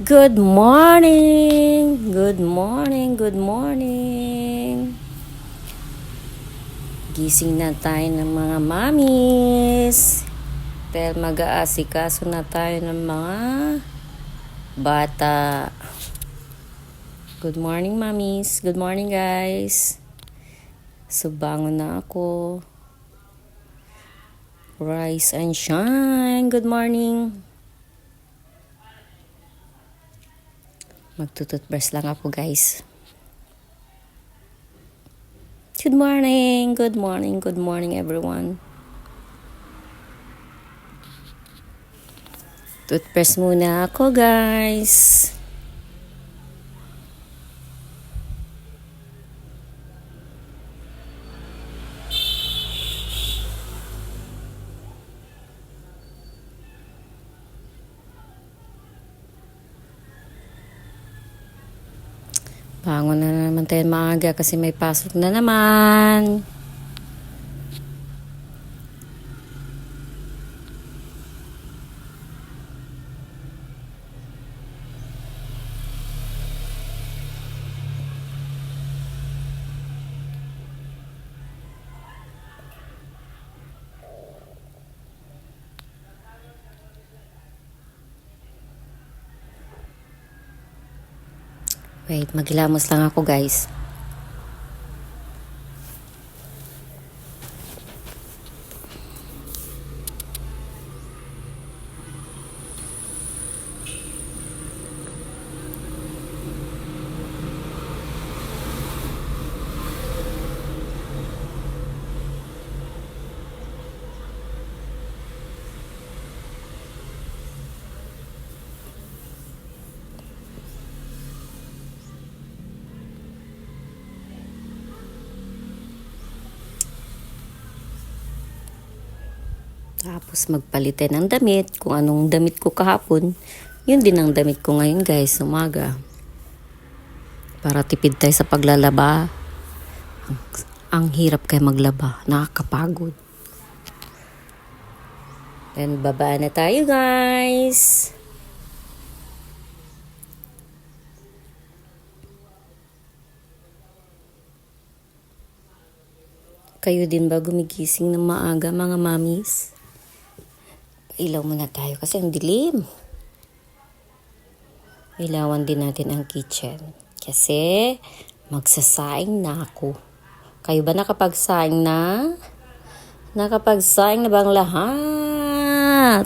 Good morning! Good morning! Good morning! Gising na tayo ng mga mamis. Dahil mag-aasikaso na tayo ng mga bata. Good morning, mamis. Good morning, guys. So, bangon na ako. Rise and shine. Good morning. Magtututbrush lang ako, guys. Good morning, good morning, good morning, everyone. Toothbrush muna ako, guys. Bangon na naman tayo maaga kasi may pasok na naman. Wait, maghilamos lang ako, guys. Tapos magpalitin ng damit. Kung anong damit ko kahapon, yun din ang damit ko ngayon, guys, umaga. Para tipid tayo sa paglalaba. Ang hirap kayo maglaba. Nakakapagod. Then, baba na tayo, guys. Kayo din ba gumigising ng maaga, mga mamis? Ilaw muna tayo kasi ang dilim. Ilawan din natin ang kitchen. Kasi magsasaing na ako. Kayo ba nakapagsaing na? Nakapagsaing na bang lahat?